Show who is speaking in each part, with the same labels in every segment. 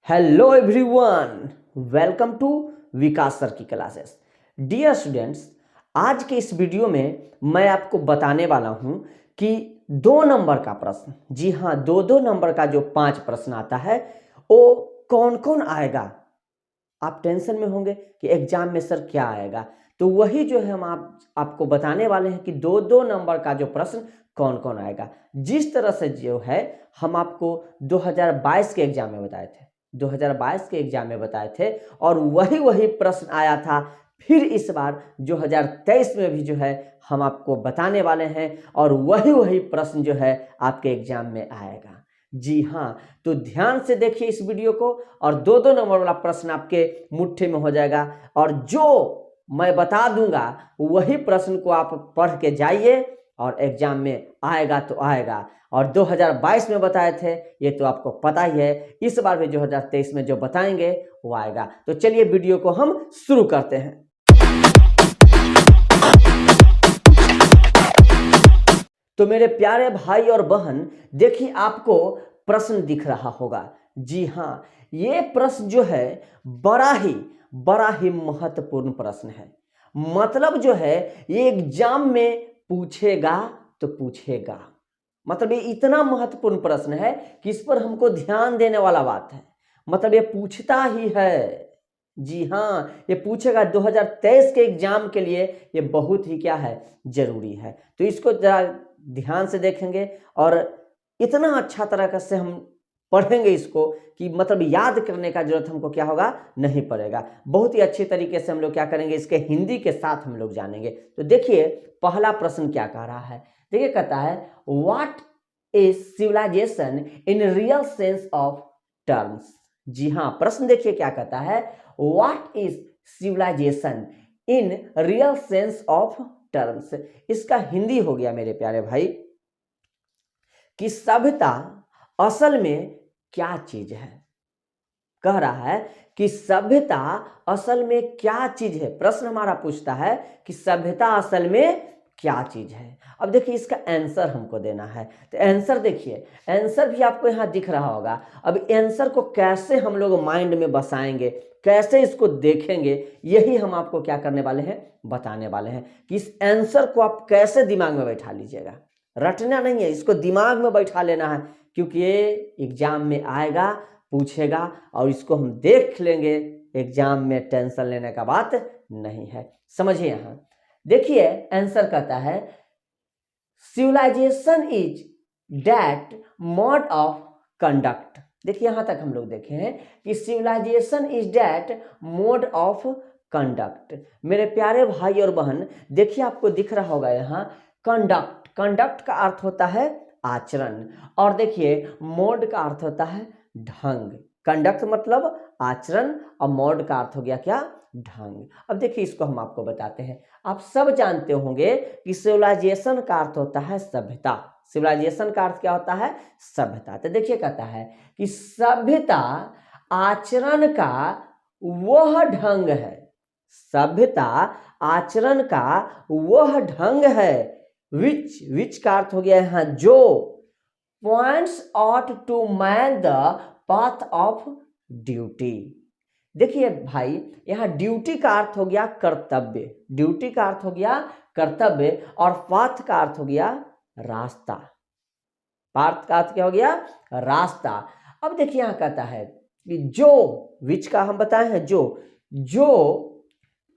Speaker 1: Hello everyone, welcome to Vikas sir की classes. Dear students, आज के इस वीडियो में मैं आपको बताने वाला हूं कि 2 नंबर का प्रश्न, जी हाँ, दो नंबर का जो 5 प्रश्न आता है वो कौन कौन आएगा। आप टेंशन में होंगे कि एग्जाम में सर क्या आएगा, तो वही जो है हम आपको बताने वाले हैं कि 2 नंबर का जो प्रश्न कौन कौन आएगा। जिस तरह से जो है हम आपको 2022 के एग्जाम में बताए थे, 2022 के एग्जाम में बताए थे और वही प्रश्न आया था। फिर इस बार 2023 में भी जो है हम आपको बताने वाले हैं और वही प्रश्न जो है आपके एग्जाम में आएगा। जी हाँ, तो ध्यान से देखिए इस वीडियो को और 2 नंबर वाला प्रश्न आपके मुट्ठी में हो जाएगा और जो मैं बता दूंगा वही प्रश्न को आप पढ़ के जाइए और एग्जाम में आएगा तो आएगा। और 2022 में बताए थे ये तो आपको पता ही है, इस बार भी 2023 में जो बताएंगे वो आएगा। तो चलिए वीडियो को हम शुरू करते हैं। तो मेरे प्यारे भाई और बहन, देखिए आपको प्रश्न दिख रहा होगा। जी हाँ, ये प्रश्न जो है बड़ा ही महत्वपूर्ण प्रश्न है। मतलब जो है ये एग्जाम में पूछेगा तो पूछेगा। मतलब ये इतना महत्वपूर्ण प्रश्न है कि इस पर हमको ध्यान देने वाला बात है। मतलब ये पूछता ही है। जी हाँ, ये पूछेगा 2023 के एग्जाम के लिए। ये बहुत ही क्या है, जरूरी है। तो इसको जरा ध्यान से देखेंगे और इतना अच्छा तरह से हम पढ़ेंगे इसको कि मतलब याद करने का जरूरत हमको क्या होगा, नहीं पड़ेगा। बहुत ही अच्छी तरीके से हम लोग क्या करेंगे, इसके हिंदी के साथ हम लोग जानेंगे। तो देखिए पहला प्रश्न क्या कह रहा है। देखिए कहता है what is civilisation in real sense of terms. जी हाँ, प्रश्न देखिए क्या कहता है, what is civilisation in real sense of terms. इसका हिंदी हो गया मेरे प्यारे भाई कि सभ्यता असल में क्या चीज है। कह रहा है कि सभ्यता असल में क्या चीज है। प्रश्न हमारा पूछता है कि सभ्यता असल में क्या चीज है। अब देखिए इसका आंसर हमको देना है। तो आंसर देखिए, आंसर भी आपको यहां दिख रहा होगा। अब आंसर को कैसे हम लोग माइंड में बसाएंगे, कैसे इसको देखेंगे, यही हम आपको क्या करने वाले हैं, बताने वाले हैं कि इस आंसर को आप कैसे दिमाग में बैठा लीजिएगा। रटना नहीं है, इसको दिमाग में बैठा लेना है, क्योंकि ये एग्जाम में आएगा, पूछेगा और इसको हम देख लेंगे। एग्जाम में टेंशन लेने का बात नहीं है। समझिए यहां देखिए आंसर कहता है civilisation is that mode of conduct. देखिए यहां तक हम लोग देखे हैं कि civilisation is that mode of conduct. मेरे प्यारे भाई और बहन, देखिए आपको दिख रहा होगा यहां कंडक्ट। कंडक्ट का अर्थ होता है आचरण और देखिए मोड का अर्थ होता है ढंग। कंडक्ट मतलब आचरण और मोड का अर्थ हो गया क्या, ढंग। अब देखिए इसको हम आपको बताते हैं। आप सब जानते होंगे कि सिविलाइजेशन का अर्थ होता है सभ्यता। सिविलाइजेशन का अर्थ क्या होता है, सभ्यता। तो देखिए कहता है कि सभ्यता आचरण का वह ढंग है। सभ्यता आचरण का वह ढंग है विच का अर्थ हो गया यहां जो points out to man the path of duty. देखिए भाई यहां ड्यूटी का अर्थ हो गया कर्तव्य। ड्यूटी का अर्थ हो गया कर्तव्य और पाथ का अर्थ हो गया रास्ता। पाथ का अर्थ क्या हो गया, रास्ता। अब देखिए यहां कहता है कि जो विच का हम बताए हैं जो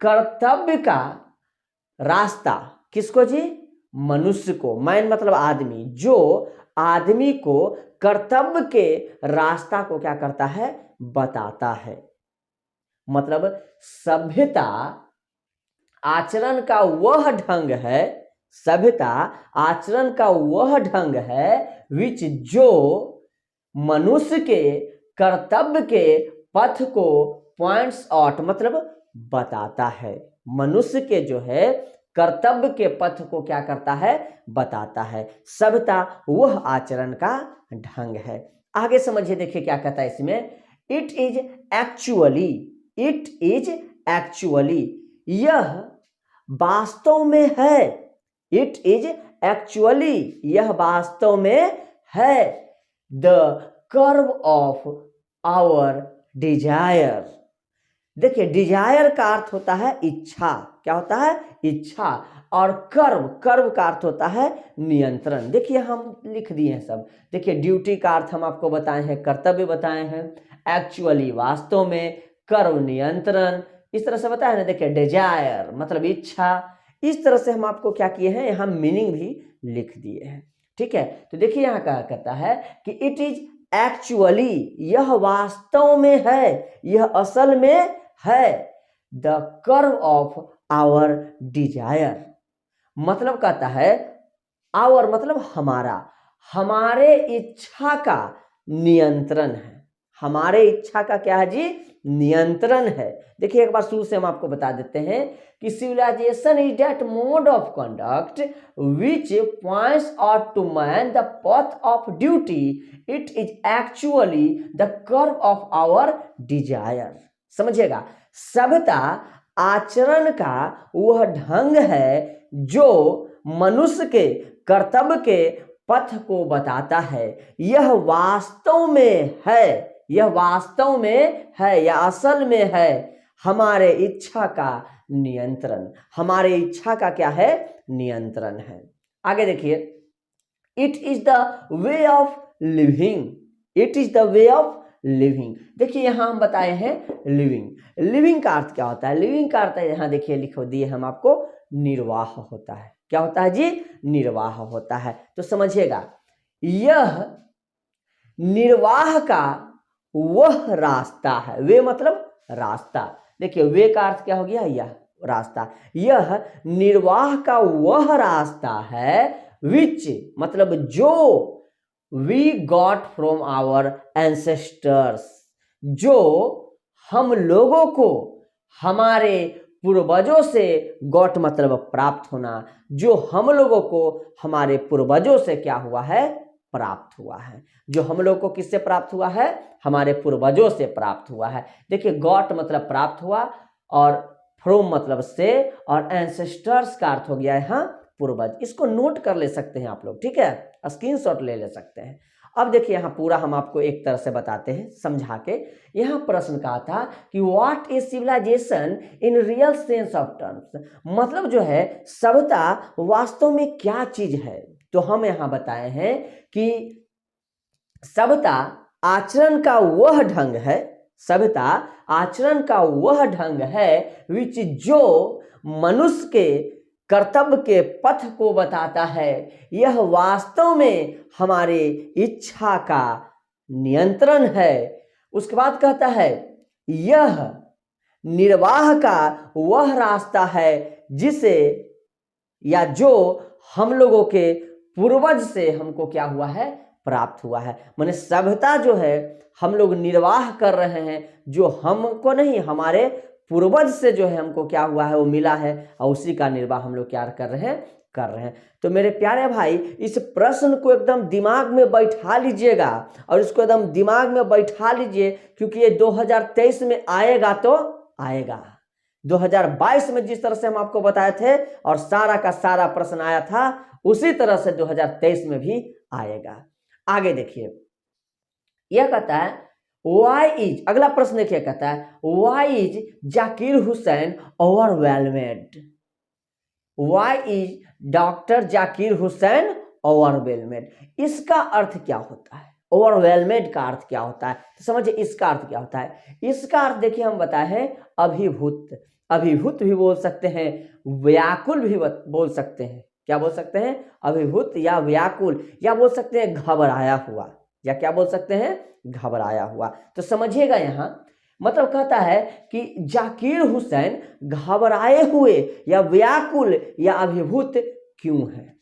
Speaker 1: कर्तव्य का रास्ता, किसको जी, मनुष्य को। मैन मतलब आदमी, जो आदमी को कर्तव्य के रास्ता को क्या करता है, बताता है। मतलब सभ्यता आचरण का वह ढंग है, सभ्यता आचरण का वह ढंग है विच जो मनुष्य के कर्तव्य के पथ को पॉइंट्स आउट मतलब बताता है। मनुष्य के जो है कर्तव्य के पथ को क्या करता है, बताता है। सभ्यता वह आचरण का ढंग है। आगे समझिए, देखिए क्या कहता है इसमें, इट इज एक्चुअली, यह वास्तव में है। इट इज एक्चुअली, यह वास्तव में है the curve of our desire. देखिए डिजायर का अर्थ होता है इच्छा, क्या होता है, इच्छा। और कर्व, कर्व का अर्थ होता है नियंत्रण। देखिए हम लिख दिए हैं सब। देखिए ड्यूटी का अर्थ हम आपको बताए हैं, कर्तव्य बताए हैं, एक्चुअली वास्तव में, कर्व नियंत्रण, इस तरह से बताया ना। देखिए डिजायर मतलब इच्छा। इस तरह से हम आपको क्या किए हैं, यहाँ मीनिंग भी लिख दिए हैं। ठीक है, तो देखिए यहाँ क्या कहता है कि इट इज एक्चुअली, यह वास्तव में है, यह असल में है, the curve of our desire. मतलब कहता है आवर मतलब हमारा, हमारे इच्छा का नियंत्रण है। हमारे इच्छा का क्या है जी, नियंत्रण है। देखिए एक बार शुरू से हम आपको बता देते हैं कि civilisation is that mode of conduct which points out to man the path of duty. It is actually the curve of our desire. समझिएगा, सभ्यता आचरण का वह ढंग है जो मनुष्य के कर्तव्य के पथ को बताता है। यह वास्तव में है, यह वास्तव में है या असल में है हमारे इच्छा का नियंत्रण। हमारे इच्छा का क्या है, नियंत्रण है। आगे देखिए, it is the way of living. It is the way of living. देखिए यहां हम बताए हैं लिविंग। लिविंग का अर्थ क्या होता है, लिविंग का अर्थ यहां देखिए लिखो दिए हम आपको, निर्वाह होता है। क्या होता है जी, निर्वाह होता है। तो समझिएगा, यह निर्वाह का वह रास्ता है। वे मतलब रास्ता। देखिए वे का अर्थ क्या हो गया, यह रास्ता। यह निर्वाह का वह रास्ता है विच मतलब जो, we got from our ancestors, जो हम लोगों को हमारे पूर्वजों से, गॉट मतलब प्राप्त होना, जो हम लोगों को हमारे पूर्वजों से क्या हुआ है, प्राप्त हुआ है। जो हम लोग को किससे प्राप्त हुआ है, हमारे पूर्वजों से प्राप्त हुआ है। देखिए गॉट मतलब प्राप्त हुआ, और फ्रॉम मतलब से, और एंसेस्टर्स का अर्थ हो गया यहाँ पूर्वज। इसको नोट कर ले सकते हैं आप लोग, ठीक है, स्क्रीनशॉट ले सकते हैं। अब देखिए यहाँ पूरा हम आपको एक तरह से बताते हैं समझा के। यहाँ प्रश्न कहा था कि what is civilisation in real sense of terms. मतलब जो है सभ्यता वास्तव में क्या चीज है। तो हम यहाँ बताए हैं कि सभ्यता आचरण का वह ढंग है, सभ्यता आचरण का वह ढंग है विच जो मनुष्य के कर्तव्य के पथ को बताता है। यह वास्तव में हमारे इच्छा का नियंत्रण है। उसके बाद कहता है यह निर्वाह का वह रास्ता है जिसे या जो हम लोगों के पूर्वज से हमको क्या हुआ है, प्राप्त हुआ है। माने सभ्यता जो है हम लोग निर्वाह कर रहे हैं, जो हमको नहीं हमारे पूर्वज से जो है हमको क्या हुआ है वो मिला है, और उसी का निर्वाह हम लोग क्या कर रहे हैं। तो मेरे प्यारे भाई इस प्रश्न को एकदम दिमाग में बैठा लीजिएगा, और इसको एकदम दिमाग में बैठा लीजिए, क्योंकि ये 2023 में आएगा तो आएगा। 2022 में जिस तरह से हम आपको बताए थे और सारा का सारा प्रश्न आया था, उसी तरह से 2023 में भी आएगा। आगे देखिए, यह कहता है वाई इज, अगला प्रश्न देखिए कहता है why is Zakir Hussain overwhelmed. Why is doctor Zakir Hussain overwhelmed. इसका अर्थ क्या होता है, ओवरवेलमेड का अर्थ क्या होता है, तो समझिए इसका अर्थ क्या होता है। इसका अर्थ देखिए हम बताए हैं अभिभूत। अभिभूत भी बोल सकते हैं, व्याकुल भी बोल सकते हैं। क्या बोल सकते हैं, अभिभूत या व्याकुल, या बोल सकते हैं घबराया हुआ, या क्या बोल सकते हैं, घबराया हुआ। तो समझिएगा यहाँ मतलब कहता है कि जाकिर हुसैन घबराए हुए या व्याकुल या अभिभूत क्यों है।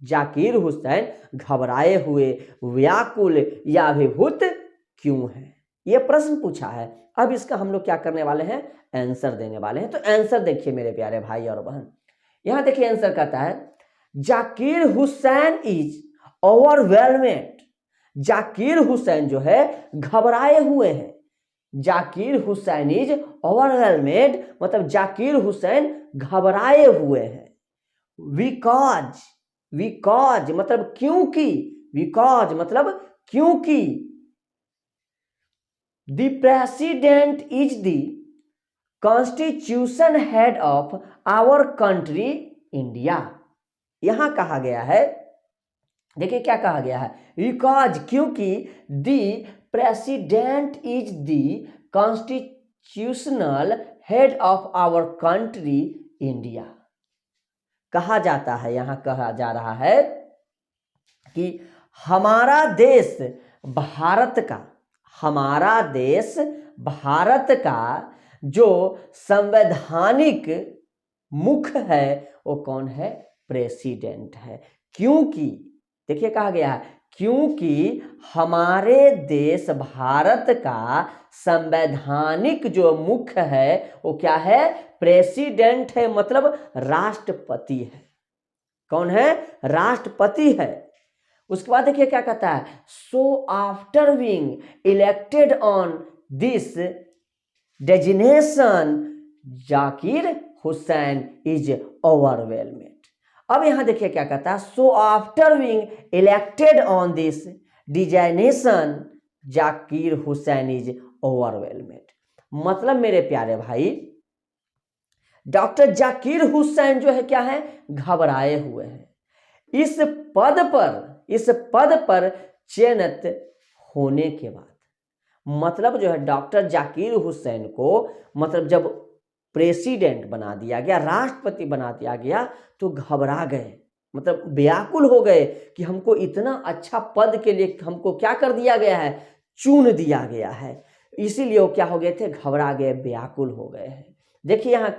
Speaker 1: जाकिर हुसैन घबराए हुए, व्याकुल या अभिभूत क्यों है, यह प्रश्न पूछा है। अब इसका हम लोग क्या करने वाले हैं, आंसर देने वाले हैं। तो आंसर देखिए मेरे प्यारे भाई और बहन, यहां देखिए आंसर कहता है जाकिर हुसैन इज ओवरवेलमेड। जाकिर हुसैन जो है घबराए हुए हैं। जाकिर हुसैन इज ओवरवेलमेड मतलब जाकिर हुसैन घबराए हुए हैं। बिकॉज, बिकॉज मतलब क्योंकि, बिकॉज मतलब क्योंकि, the president is the constitution head of our country India. यहां कहा गया है, देखिए क्या कहा गया है, बिकॉज क्योंकि the president is the constitutional head of our country India. कहा जाता है, यहां कहा जा रहा है कि हमारा देश भारत का, हमारा देश भारत का जो संवैधानिक मुख्य है वो कौन है, प्रेसिडेंट है। क्योंकि देखिए कहा गया है क्योंकि हमारे देश भारत का संवैधानिक जो मुख्य है वो क्या है, प्रेसिडेंट है, मतलब राष्ट्रपति है। कौन है, राष्ट्रपति है। उसके बाद देखिए क्या कहता है, so after being elected on this designation Zakir Hussain is overwhelmed. अब यहां देखिए क्या कहता है, so after being elected on this designation Zakir Hussain is overwhelmed. मतलब मेरे प्यारे भाई डॉक्टर जाकिर हुसैन जो है क्या है, घबराए हुए हैं। इस पद पर चयनित होने के बाद, मतलब जो है डॉक्टर जाकिर हुसैन को मतलब जब प्रेसिडेंट बना दिया गया, राष्ट्रपति बना दिया गया, तो घबरा गए, मतलब व्याकुल हो गए कि हमको इतना अच्छा पद के लिए हमको क्या कर दिया गया है, चुन दिया गया है। इसीलिए वो क्या हो गए थे, घबरा गए, व्याकुल हो गए हैं। देखिए यहाँ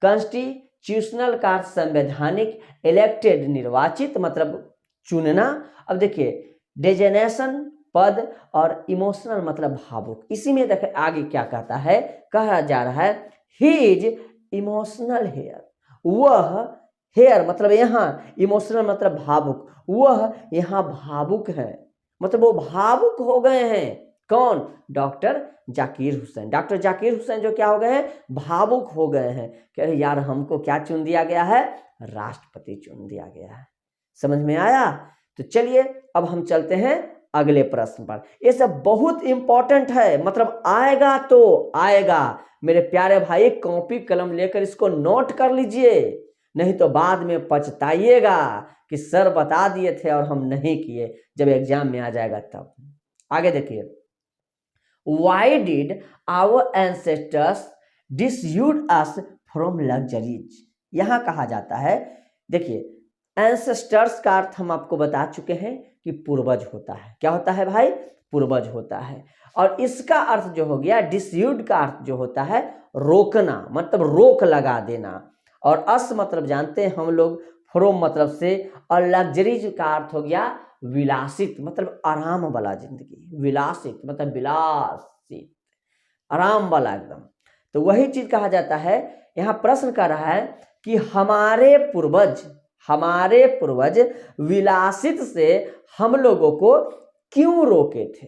Speaker 1: कॉन्स्टिट्यूशनल का संवैधानिक, इलेक्टेड निर्वाचित मतलब चुनना। अब देखिए डेजिग्नेशन पद और इमोशनल मतलब भावुक। इसी में देखिए आगे क्या कहता है, कहा जा रहा है ही इज इमोशनल हेयर, वह हेयर मतलब यहाँ इमोशनल मतलब भावुक, वह यहाँ भावुक है, मतलब वो भावुक हो गए हैं। कौन, डॉक्टर जाकिर हुसैन। डॉक्टर जाकिर हुसैन जो क्या हो गए हैं, भावुक हो गए हैं कि अरे यार हमको क्या चुन दिया गया है, राष्ट्रपति चुन दिया गया है। समझ में आया? तो चलिए अब हम चलते हैं अगले प्रश्न पर। ये सब बहुत इंपॉर्टेंट है, मतलब आएगा तो आएगा। मेरे प्यारे भाई कॉपी कलम लेकर इसको नोट कर लीजिए, नहीं तो बाद में पछताइएगा कि सर बता दिए थे और हम नहीं किए, जब एग्जाम में आ जाएगा तब। आगे देखिए, why did our ancestors dissuade us from luxuries. यहां कहा जाता है, देखिए एंसेस्टर्स का अर्थ हम आपको बता चुके हैं कि पूर्वज होता है। क्या होता है भाई, पूर्वज होता है। और इसका अर्थ जो हो गया डिस्यूड का अर्थ जो होता है रोकना, मतलब रोक लगा देना। और अस मतलब जानते हैं हम लोग, फ्रॉम मतलब से, और लग्जरीज का अर्थ हो गया विलासित, मतलब आराम वाला जिंदगी। विलासित मतलब विलासित, आराम वाला एकदम। तो वही चीज कहा जाता है। यहाँ प्रश्न कर रहा है कि हमारे पूर्वज विलासित से हम लोगों को क्यों रोके थे,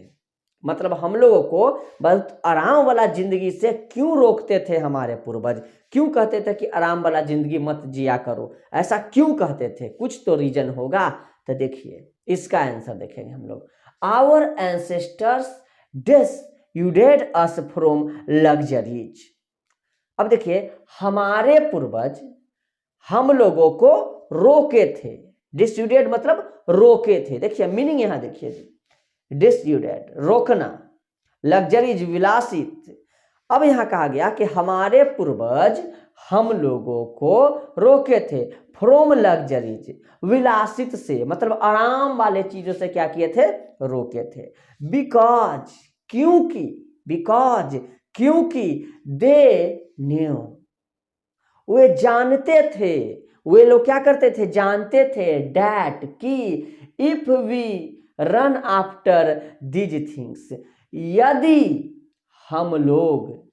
Speaker 1: मतलब हम लोगों को बहुत आराम वाला जिंदगी से क्यों रोकते थे हमारे पूर्वज। क्यों कहते थे कि आराम वाला जिंदगी मत जिया करो, ऐसा क्यों कहते थे, कुछ तो रीजन होगा। तो देखिए इसका आंसर देखेंगे हम लोग। Our ancestors dissuaded us from luxuries. अब देखिए हमारे पूर्वज हम लोगों को रोके थे, डिस्यूडेड मतलब रोके थे। देखिए मीनिंग यहां देखिए, डिस्यूडेड रोकना, लग्जरीज विलासित। अब यहां कहा गया कि हमारे पूर्वज हम लोगों को रोके थे फ्रॉम लग्जरीज, विलासित से, मतलब आराम वाले चीजों से क्या किए थे, रोके थे। बिकॉज क्योंकि दे न्यू, वे जानते थे, वे लोग क्या करते थे, जानते थे, डैट कि if we run after these things, यदि हम लोग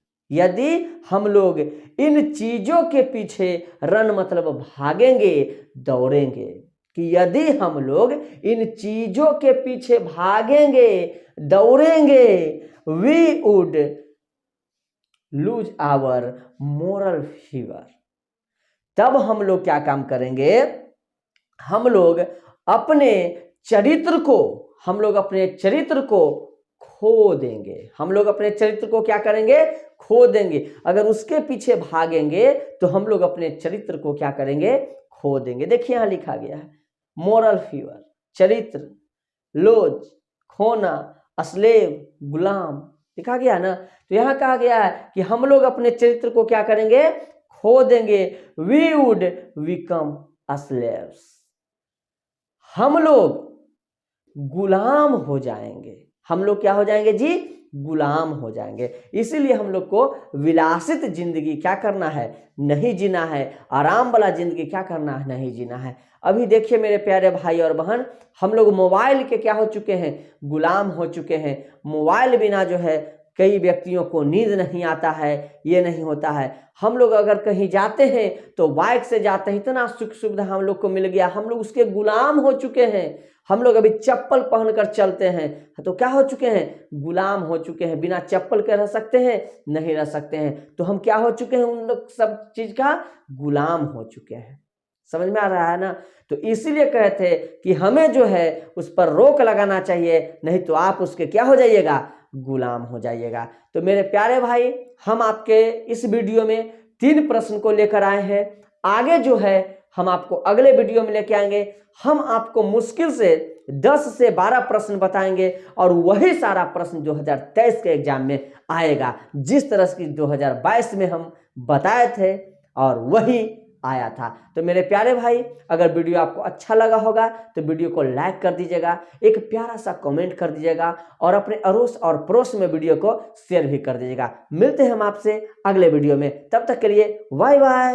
Speaker 1: इन चीजों के पीछे, रन मतलब भागेंगे, दौड़ेंगे, कि यदि हम लोग इन चीजों के पीछे भागेंगे, दौड़ेंगे, we would lose our moral fever, तब हम लोग क्या काम करेंगे, हम लोग अपने चरित्र को खो देंगे। हम लोग अपने चरित्र को क्या करेंगे? खो देंगे। अगर उसके पीछे भागेंगे तो हम लोग अपने चरित्र को क्या करेंगे? खो देंगे। देखिए यहां लिखा गया है मोरल फीवर, चरित्र, लोज, खोना, अस्लेव, गुलाम, लिखा गया ना। तो यहां कहा गया है कि हम लोग अपने चरित्र को क्या करेंगे? खो देंगे। वी वुड बिकम अस्लेव्स, हम लोग गुलाम हो जाएंगे। हम लोग क्या हो जाएंगे जी? गुलाम हो जाएंगे। इसीलिए हम लोग को विलासित जिंदगी क्या करना है? नहीं जीना है। आराम वाला जिंदगी क्या करना है? नहीं जीना है। अभी देखिए मेरे प्यारे भाई और बहन, हम लोग मोबाइल के क्या हो चुके हैं? गुलाम हो चुके हैं। मोबाइल बिना जो है कई व्यक्तियों को नींद नहीं आता है, ये नहीं होता है। हम लोग अगर कहीं जाते हैं तो बाइक से जाते हैं, इतना सुख सुविधा हम लोग को मिल गया, हम लोग उसके गुलाम हो चुके हैं। हम लोग अभी चप्पल पहनकर चलते हैं तो क्या हो चुके हैं? गुलाम हो चुके हैं। बिना चप्पल के रह सकते हैं? नहीं रह सकते हैं। तो हम क्या हो चुके हैं? उन लोग सब चीज का गुलाम हो चुके हैं। समझ में आ रहा है ना? तो इसीलिए कहते कि हमें जो है उस पर रोक लगाना चाहिए, नहीं तो आप उसके क्या हो जाइएगा? गुलाम हो जाइएगा। तो मेरे प्यारे भाई, हम आपके इस वीडियो में 3 प्रश्न को लेकर आए हैं। आगे जो है हम आपको अगले वीडियो में लेके आएंगे। हम आपको मुश्किल से 10 से 12 प्रश्न बताएंगे और वही सारा प्रश्न 2023 के एग्जाम में आएगा, जिस तरह से 2022 में हम बताए थे और वही आया था। तो मेरे प्यारे भाई, अगर वीडियो आपको अच्छा लगा होगा तो वीडियो को लाइक कर दीजिएगा, एक प्यारा सा कमेंट कर दीजिएगा और अपने अड़ोस और पड़ोस में वीडियो को शेयर भी कर दीजिएगा। मिलते हैं हम आपसे अगले वीडियो में, तब तक के लिए बाय बाय।